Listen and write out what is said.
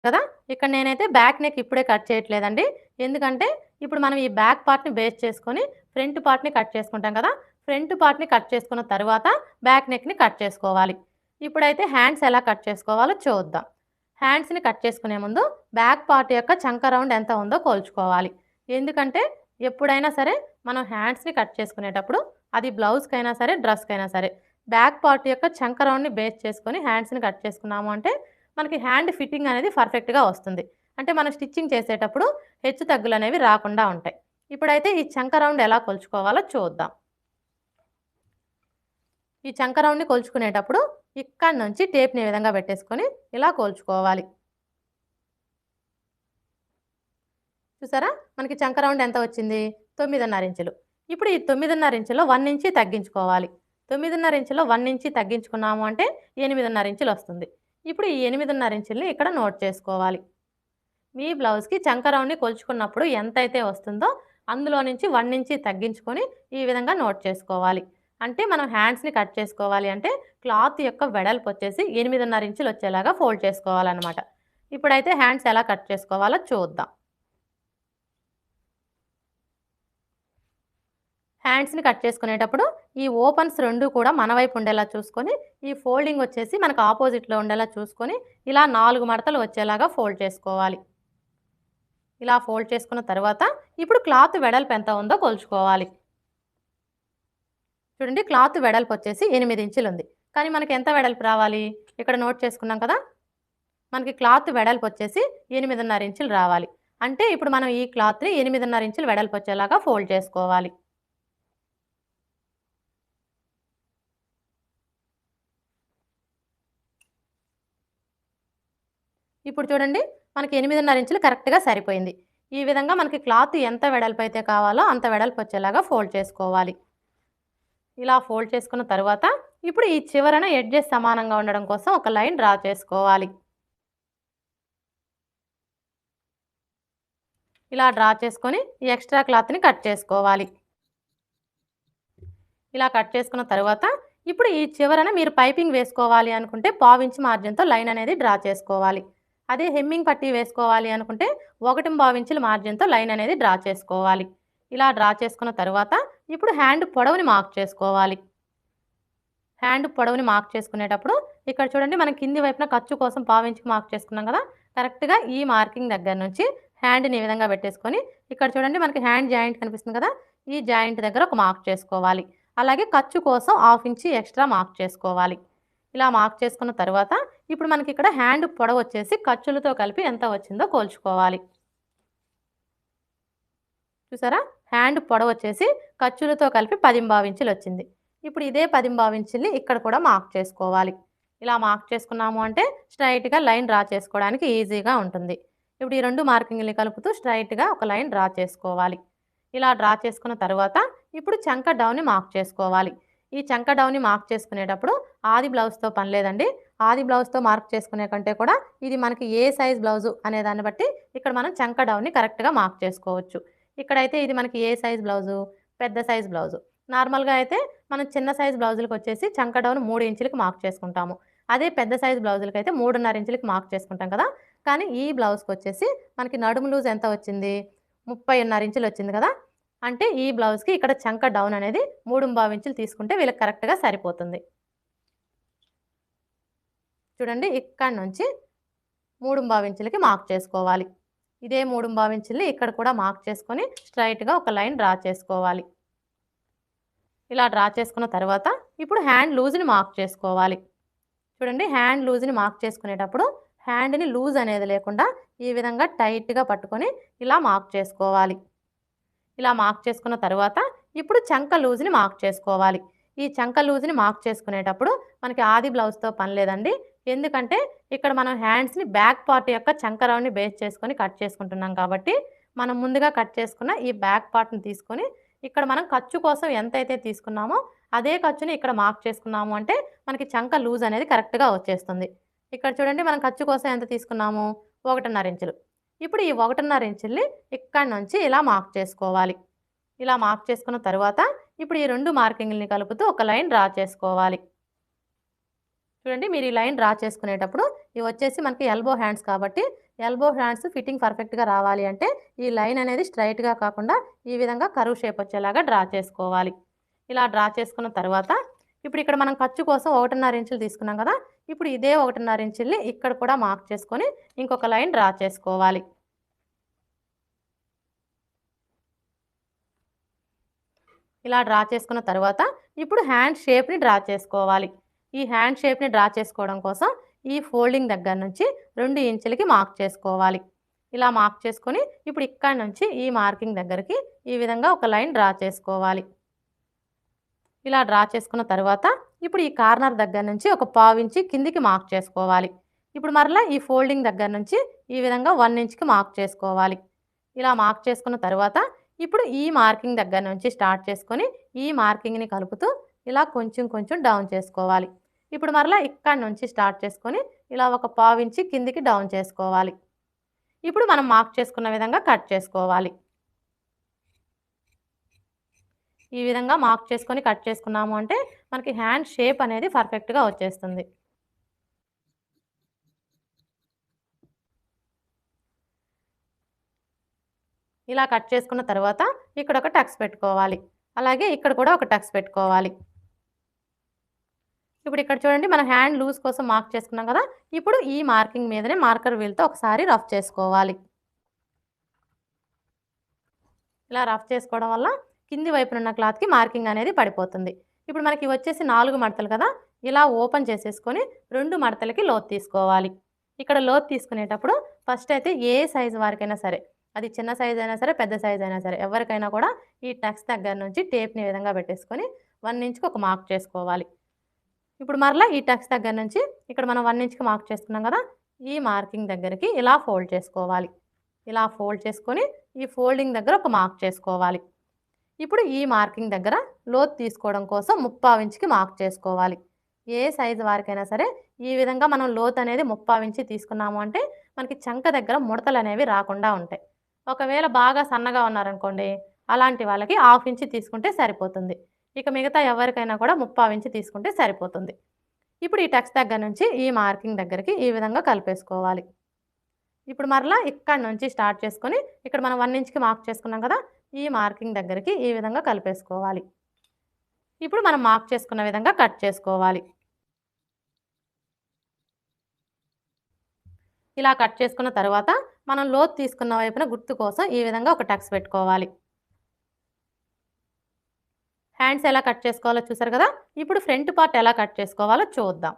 కదా! ఇక్కడ నేనైతే బ్యాక్ నెక్ ఇప్పుడే కట్ చేయట్లేదండి. ఎందుకంటే ఇప్పుడు మనం ఈ బ్యాక్ పార్ట్‌ని బేస్ చేసుకొని ఫ్రంట్ పార్ట్‌ని కట్ చేసుకుంటాం కదా! ఫ్రంట్ పార్ట్‌ని కట్ చేసుకున్న తరువాత బ్యాక్ నెక్‌ని కట్ చేసుకోవాలి. ఇప్పుడైతే హ్యాండ్స్ ఎలా కట్ చేసుకోవాలో చూద్దాం. హ్యాండ్స్‌ని కట్ చేసుకునే ముందు బ్యాక్ పార్ట్ యొక్క చంక రౌండ్ ఎంత ఉందో కొలుచుకోవాలి. ఎందుకంటే ఎప్పుడైనా సరే మనం హ్యాండ్స్‌ని కట్ చేసుకునేటప్పుడు అది బ్లౌజ్‌కైనా సరే, డ్రెస్‌కైనా సరే బ్యాక్ పార్ట్ యొక్క చంక రౌండ్‌ని బేస్ చేసుకొని హ్యాండ్స్‌ని కట్ చేసుకున్నాము అంటే మనకి హ్యాండ్ ఫిట్టింగ్ అనేది పర్ఫెక్ట్‌గా వస్తుంది. అంటే మనం స్టిచ్చింగ్ చేసేటప్పుడు హెచ్చు తగ్గులనేవి రాకుండా ఉంటాయి. ఇప్పుడైతే ఈ చంక రౌండ్ ఎలా కొలుచుకోవాలో చూద్దాం. ఈ చంక రౌండ్‌ని కొలుచుకునేటప్పుడు ఇక్కడి నుంచి టేప్‌ని ఈ విధంగా పెట్టేసుకొని ఇలా కొలుచుకోవాలి. చూసారా? మనకి చంక రౌండ్ ఎంత వచ్చింది? 9.5 ఇంచులు. ఇప్పుడు ఈ 9.5 ఇంచులో 1 ఇంచి తగ్గించుకోవాలి. 9.5 ఇంచులో 1 ఇంచి తగ్గించుకున్నాము అంటే 8.5 ఇంచులు వస్తుంది. ఇప్పుడు ఈ 8.5 ఇంచుల్ని ఇక్కడ నోట్ చేసుకోవాలి. మీ బ్లౌజ్‌కి చంక రౌండ్‌ని కొలుచుకున్నప్పుడు ఎంతైతే వస్తుందో అందులో నుంచి 1 ఇంచి తగ్గించుకొని ఈ విధంగా నోట్ చేసుకోవాలి. అంటే మనం హ్యాండ్స్‌ని కట్ చేసుకోవాలి అంటే క్లాత్ యొక్క వెడల్పు వచ్చేసి 8.5 ఇంచులు వచ్చేలాగా ఫోల్డ్ చేసుకోవాలనమాట. ఇప్పుడైతే హ్యాండ్స్ ఎలా కట్ చేసుకోవాలో చూద్దాం. హ్యాండ్స్‌ని కట్ చేసుకునేటప్పుడు ఈ ఓపెన్స్ 2 కూడా మన వైపు ఉండేలా చూసుకొని, ఈ ఫోల్డింగ్ వచ్చేసి మనకు ఆపోజిట్‌లో ఉండేలా చూసుకొని, ఇలా 4 మడతలు వచ్చేలాగా ఫోల్డ్ చేసుకోవాలి. ఇలా ఫోల్డ్ చేసుకున్న తర్వాత, ఇప్పుడు క్లాత్ వెడల్పు ఎంత ఉందో కొలుచుకోవాలి. చూడండి క్లాత్ వెడల్పు వచ్చేసి 8 ఇంచులుంది. కానీ మనకి ఎంత వెడల్పు రావాలి? ఇక్కడ నోట్ చేసుకున్నాం కదా! మనకి క్లాత్ వెడల్పు వచ్చేసి 8.5 ఇంచులు రావాలి. అంటే ఇప్పుడు మనం ఈ క్లాత్‌ని 8.5 ఇంచులు వెడల్పు వచ్చేలాగా ఫోల్డ్ చేసుకోవాలి. ఇప్పుడు చూడండి మనకి 8.5 ఇంచులు కరెక్ట్‌గా సరిపోయింది. ఈ విధంగా మనకి క్లాత్ ఎంత వెడల్పు అయితే కావాలో అంత వెడల్పు వచ్చేలాగా ఫోల్డ్ చేసుకోవాలి. ఇలా ఫోల్డ్ చేసుకున్న తరువాత ఇప్పుడు ఈ చివరన ఎడ్జెస్ సమానంగా ఉండడం కోసం ఒక లైన్ డ్రా చేసుకోవాలి. ఇలా డ్రా చేసుకొని ఈ ఎక్స్ట్రా క్లాత్‌ని కట్ చేసుకోవాలి. ఇలా కట్ చేసుకున్న తరువాత ఇప్పుడు ఈ చివరన మీరు పైపింగ్ వేసుకోవాలి అనుకుంటే పావించి మార్జిన్‌తో లైన్ అనేది డ్రా చేసుకోవాలి. అదే హెమ్మింగ్ పట్టీ వేసుకోవాలి అనుకుంటే 1.25 ఇంచుల మార్జిన్‌తో లైన్ అనేది డ్రా చేసుకోవాలి. ఇలా డ్రా చేసుకున్న తరువాత ఇప్పుడు హ్యాండ్ పొడవుని మార్క్ చేసుకోవాలి. హ్యాండ్ పొడవుని మార్క్ చేసుకునేటప్పుడు ఇక్కడ చూడండి మనం కింది వైపున ఖర్చు కోసం పావించుకు మార్క్ చేసుకున్నాం కదా! కరెక్ట్‌గా ఈ మార్కింగ్ దగ్గర నుంచి హ్యాండ్‌ని ఈ విధంగా పెట్టేసుకొని ఇక్కడ చూడండి మనకి హ్యాండ్ జాయింట్ కనిపిస్తుంది కదా! ఈ జాయింట్ దగ్గర ఒక మార్క్ చేసుకోవాలి. అలాగే ఖర్చు కోసం హాఫ్ ఇంచి ఎక్స్ట్రా మార్క్ చేసుకోవాలి. ఇలా మార్క్ చేసుకున్న తరువాత ఇప్పుడు మనకి ఇక్కడ హ్యాండ్ పొడవు వచ్చేసి ఖర్చులతో కలిపి ఎంత వచ్చిందో కొలుచుకోవాలి. చూసారా? హ్యాండ్ పొడవు వచ్చేసి ఖర్చులతో కలిపి 10.25 ఇంచులు వచ్చింది. ఇప్పుడు ఇదే 10.25 ఇంచుల్ని ఇక్కడ కూడా మార్క్ చేసుకోవాలి. ఇలా మార్క్ చేసుకున్నాము అంటే స్ట్రెయిట్‌గా లైన్ డ్రా చేసుకోవడానికి ఈజీగా ఉంటుంది. ఇప్పుడు ఈ 2 మార్కింగ్‌ని కలుపుతూ స్ట్రెయిట్‌గా ఒక లైన్ డ్రా చేసుకోవాలి. ఇలా డ్రా చేసుకున్న తరువాత ఇప్పుడు చంక డౌన్‌ని మార్క్ చేసుకోవాలి. ఈ చంక డౌన్‌ని మార్క్ చేసుకునేటప్పుడు ఆది బ్లౌజ్‌తో పని లేదండి. ఆది బ్లౌజ్‌తో మార్క్ చేసుకునే కంటే కూడా ఇది మనకి ఏ సైజ్ బ్లౌజు అనే దాన్ని బట్టి ఇక్కడ మనం చంక డౌన్‌ని కరెక్ట్‌గా మార్క్ చేసుకోవచ్చు. ఇక్కడైతే ఇది మనకి ఏ సైజ్ బ్లౌజు? పెద్ద సైజ్ బ్లౌజు. నార్మల్‌గా అయితే మనం చిన్న సైజ్ బ్లౌజులకొచ్చేసి చంక డౌన్ 3 ఇంచులకి మార్క్ చేసుకుంటాము. అదే పెద్ద సైజ్ బ్లౌజులకైతే 3.5 ఇంచులకి మార్క్ చేసుకుంటాం కదా! కానీ ఈ బ్లౌజ్‌కొచ్చేసి మనకి నడుము లూజ్ ఎంత వచ్చింది? 30.5 ఇంచులు వచ్చింది కదా! అంటే ఈ బ్లౌజ్‌కి ఇక్కడ చంక డౌన్ అనేది 3.25 ఇంచులు తీసుకుంటే వీళ్ళకి కరెక్ట్‌గా సరిపోతుంది. చూడండి ఇక్కడి నుంచి 3.25 ఇంచులకి మార్క్ చేసుకోవాలి. ఇదే 3.25 ఇంచుల్ని ఇక్కడ కూడా మార్క్ చేసుకొని స్ట్రెయిట్‌గా ఒక లైన్ డ్రా చేసుకోవాలి. ఇలా డ్రా చేసుకున్న తర్వాత ఇప్పుడు హ్యాండ్ లూజ్‌ని మార్క్ చేసుకోవాలి. చూడండి హ్యాండ్ లూజ్‌ని మార్క్ చేసుకునేటప్పుడు హ్యాండ్‌ని లూజ్ అనేది లేకుండా ఈ విధంగా టైట్‌గా పట్టుకొని ఇలా మార్క్ చేసుకోవాలి. ఇలా మార్క్ చేసుకున్న తరువాత ఇప్పుడు చంక లూజ్‌ని మార్క్ చేసుకోవాలి. ఈ చంక లూజ్‌ని మార్క్ చేసుకునేటప్పుడు మనకి ఆది బ్లౌజ్‌తో పని లేదండి. ఎందుకంటే ఇక్కడ మనం హ్యాండ్స్‌ని బ్యాక్ పార్ట్ యొక్క చంక రౌండ్‌ని బేస్ చేసుకొని కట్ చేసుకుంటున్నాం కాబట్టి, మనం ముందుగా కట్ చేసుకున్న ఈ బ్యాక్ పార్ట్‌ని తీసుకొని ఇక్కడ మనం ఖర్చు కోసం ఎంతైతే తీసుకున్నామో అదే ఖర్చుని ఇక్కడ మార్క్ చేసుకున్నాము అంటే మనకి చంక లూజ్ అనేది కరెక్ట్‌గా వచ్చేస్తుంది. ఇక్కడ చూడండి మనం ఖర్చు కోసం ఎంత తీసుకున్నాము? 1.5 ఇంచులు. ఇప్పుడు ఈ 1.5 ఇంచుల్ని ఇక్కడి నుంచి ఇలా మార్క్ చేసుకోవాలి. ఇలా మార్క్ చేసుకున్న తరువాత ఇప్పుడు ఈ 2 మార్కింగ్‌లని కలుపుతూ ఒక లైన్ డ్రా చేసుకోవాలి. చూడండి మీరు ఈ లైన్ డ్రా చేసుకునేటప్పుడు ఇవి వచ్చేసి మనకి ఎల్బో హ్యాండ్స్ కాబట్టి ఎల్బో హ్యాండ్స్ ఫిట్టింగ్ పర్ఫెక్ట్గా రావాలి అంటే ఈ లైన్ అనేది స్ట్రైట్గా కాకుండా ఈ విధంగా కరువు షేప్ వచ్చేలాగా డ్రా చేసుకోవాలి. ఇలా డ్రా చేసుకున్న తర్వాత ఇప్పుడు ఇక్కడ మనం ఖర్చు కోసం 1.5 ఇంచులు తీసుకున్నాం కదా, ఇప్పుడు ఇదే 1.5 ఇంచుల్ని ఇక్కడ కూడా మార్క్ చేసుకొని ఇంకొక లైన్ డ్రా చేసుకోవాలి. ఇలా డ్రా చేసుకున్న తర్వాత ఇప్పుడు హ్యాండ్ షేప్ని డ్రా చేసుకోవాలి. ఈ హ్యాండ్ షేప్ని డ్రా చేసుకోవడం కోసం ఈ ఫోల్డింగ్ దగ్గర నుంచి 2 ఇంచులకి మార్క్ చేసుకోవాలి. ఇలా మార్క్ చేసుకొని ఇప్పుడు ఇక్కడ నుంచి ఈ మార్కింగ్ దగ్గరికి ఈ విధంగా ఒక లైన్ డ్రా చేసుకోవాలి. ఇలా డ్రా చేసుకున్న తర్వాత ఇప్పుడు ఈ కార్నర్ దగ్గర నుంచి ఒక 1/4 ఇంచు కిందికి మార్క్ చేసుకోవాలి. ఇప్పుడు మరలా ఈ ఫోల్డింగ్ దగ్గర నుంచి ఈ విధంగా 1 ఇంచ్కి మార్క్ చేసుకోవాలి. ఇలా మార్క్ చేసుకున్న తర్వాత ఇప్పుడు ఈ మార్కింగ్ దగ్గర నుంచి స్టార్ట్ చేసుకొని ఈ మార్కింగ్ని కలుపుతూ ఇలా కొంచెం కొంచెం డౌన్ చేసుకోవాలి. ఇప్పుడు మరలా ఇక్కడ నుంచి స్టార్ట్ చేసుకొని ఇలా ఒక 1/4 ఇంచు కిందికి డౌన్ చేసుకోవాలి. ఇప్పుడు మనం మార్క్ చేసుకున్న విధంగా కట్ చేసుకోవాలి. ఈ విధంగా మార్క్ చేసుకొని కట్ చేసుకున్నాము అంటే మనకి హ్యాండ్ షేప్ అనేది పర్ఫెక్ట్గా వచ్చేస్తుంది. ఇలా కట్ చేసుకున్న తర్వాత ఇక్కడ ఒక టక్స్ పెట్టుకోవాలి. అలాగే ఇక్కడ కూడా ఒక టక్స్ పెట్టుకోవాలి. ఇప్పుడు ఇక్కడ చూడండి, మన హ్యాండ్ లూజ్ కోసం మార్క్ చేసుకున్నాం కదా, ఇప్పుడు ఈ మార్కింగ్ మీదనే మార్కర్ వీల్తో ఒకసారి రఫ్ చేసుకోవాలి. ఇలా రఫ్ చేసుకోవడం వల్ల కింది వైపునున్న క్లాత్కి మార్కింగ్ అనేది పడిపోతుంది. ఇప్పుడు మనకి వచ్చేసి 4 మడతలు కదా, ఇలా ఓపెన్ చేసేసుకొని 2 మడతలకి లోతు తీసుకోవాలి. ఇక్కడ లోతు తీసుకునేటప్పుడు ఫస్ట్ అయితే ఏ సైజు వారికైనా సరే, అది చిన్న సైజు అయినా సరే పెద్ద సైజు అయినా సరే, ఎవరికైనా కూడా ఈ టక్స్ దగ్గర నుంచి టేప్ని విధంగా పెట్టేసుకొని 1 ఇంచుకి ఒక మార్క్ చేసుకోవాలి. ఇప్పుడు మరలా ఈ టక్స్ దగ్గర నుంచి ఇక్కడ మనం 1 ఇంచుకి మార్క్ చేసుకున్నాం కదా, ఈ మార్కింగ్ దగ్గరికి ఇలా ఫోల్డ్ చేసుకోవాలి. ఇలా ఫోల్డ్ చేసుకొని ఈ ఫోల్డింగ్ దగ్గర ఒక మార్క్ చేసుకోవాలి. ఇప్పుడు ఈ మార్కింగ్ దగ్గర లోతు తీసుకోవడం కోసం 3/4 ఇంచుకి మార్క్ చేసుకోవాలి. ఏ సైజు వారికైనా సరే ఈ విధంగా మనం లోతు అనేది 3/4 ఇంచు తీసుకున్నాము అంటే మనకి చంక దగ్గర ముడతలు అనేవి రాకుండా ఉంటాయి. ఒకవేళ బాగా సన్నగా ఉన్నారనుకోండి, అలాంటి వాళ్ళకి 1/2 ఇంచు తీసుకుంటే సరిపోతుంది. ఇక మిగతా ఎవరికైనా కూడా 3/4 ఇంచు తీసుకుంటే సరిపోతుంది. ఇప్పుడు ఈ టక్స్ దగ్గర నుంచి ఈ మార్కింగ్ దగ్గరికి ఈ విధంగా కలిపేసుకోవాలి. ఇప్పుడు మరలా ఇక్కడ నుంచి స్టార్ట్ చేసుకొని ఇక్కడ మనం 1 ఇంచుకి మార్క్ చేసుకున్నాం కదా, ఈ మార్కింగ్ దగ్గరికి ఈ విధంగా కలిపేసుకోవాలి. ఇప్పుడు మనం మార్క్ చేసుకున్న విధంగా కట్ చేసుకోవాలి. ఇలా కట్ చేసుకున్న తర్వాత మనం లోతు తీసుకున్న వైపున గుర్తు కోసం ఈ విధంగా ఒక టక్స్ పెట్టుకోవాలి. హ్యాండ్స్ ఎలా కట్ చేసుకోవాలో చూసారు కదా, ఇప్పుడు ఫ్రంట్ పార్ట్ ఎలా కట్ చేసుకోవాలో చూద్దాం.